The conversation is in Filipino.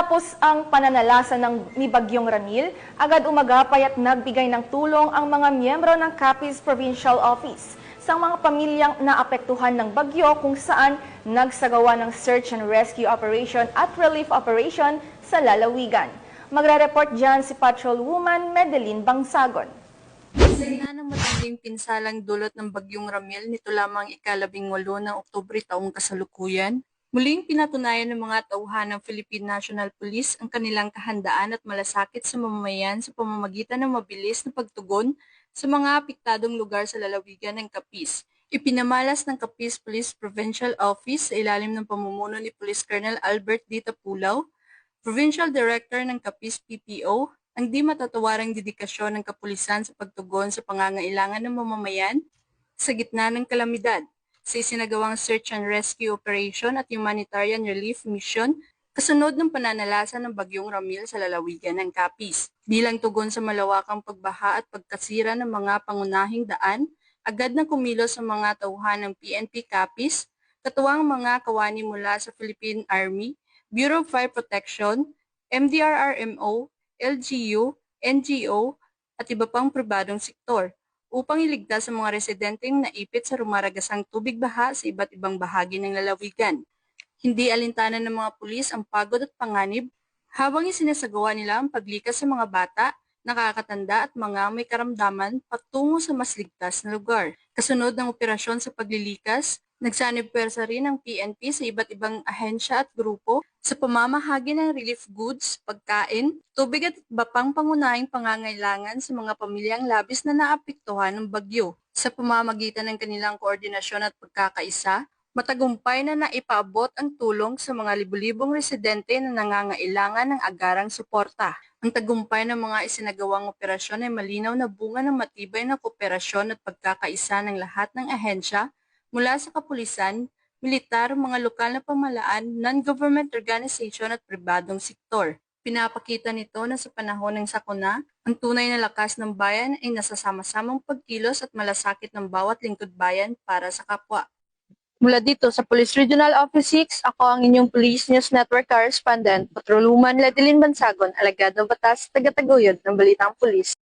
Matapos ang pananalasa ni Bagyong Ramil, agad umagapay at nagbigay ng tulong ang mga miyembro ng Capiz Provincial Office sa mga pamilyang naapektuhan ng bagyo kung saan nagsagawa ng search and rescue operation at relief operation sa lalawigan. Magre-report dyan si Patrolwoman Medeline Bangsagon. Sa gitna ng matinding pinsalang dulot ng Bagyong Ramil nito lamang ika-18 ng Oktubre taong kasalukuyan, muling pinatunayan ng mga tauhan ng Philippine National Police ang kanilang kahandaan at malasakit sa mamamayan sa pamamagitan ng mabilis na pagtugon sa mga apektadong lugar sa lalawigan ng Capiz. Ipinamalas ng Capiz Police Provincial Office sa ilalim ng pamumuno ni Police Colonel Albert D. Tapulaw, Provincial Director ng Capiz PPO, ang di matatawarang dedikasyon ng kapulisan sa pagtugon sa pangangailangan ng mamamayan sa gitna ng kalamidad, sa isinagawang search and rescue operation at humanitarian relief mission kasunod ng pananalasa ng Bagyong Ramil sa lalawigan ng Capiz. Bilang tugon sa malawakang pagbaha at pagkasira ng mga pangunahing daan, agad na kumilos ang mga tauhan ng PNP Capiz, katuwang mga kawani mula sa Philippine Army, Bureau of Fire Protection, MDRRMO, LGU, NGO, at iba pang pribadong sektor upang iligtas ang mga residenteng naipit sa rumaragasang tubig baha sa iba't ibang bahagi ng lalawigan. Hindi alintanan ng mga pulis ang pagod at panganib habang isinasagawa nila ang paglikas sa mga bata, nakakatanda at mga may karamdaman patungo sa mas ligtas na lugar. Kasunod ng operasyon sa paglilikas, nagsanib puwersa rin ang PNP sa iba't ibang ahensya at grupo sa pamamahagi ng relief goods, pagkain, tubig at iba pang pangunahing pangangailangan sa mga pamilyang labis na naapektuhan ng bagyo. Sa pamamagitan ng kanilang koordinasyon at pagkakaisa, matagumpay na naipaabot ang tulong sa mga libu-libong residente na nangangailangan ng agarang suporta. Ang tagumpay ng mga isinagawang operasyon ay malinaw na bunga ng matibay na kooperasyon at pagkakaisa ng lahat ng ahensya mula sa kapulisan, militar, mga lokal na pamahalaan, non-government organization at pribadong sektor. Pinapakita nito na sa panahon ng sakuna, ang tunay na lakas ng bayan ay nasa sama-samang pagkilos at malasakit ng bawat lingkod bayan para sa kapwa. Mula dito sa Police Regional Office 6, ako ang inyong Police News Network Correspondent, Patrolwoman Medeline Bangsagon, alagad ng batas, taga-taguyod ng Balitang Pulis.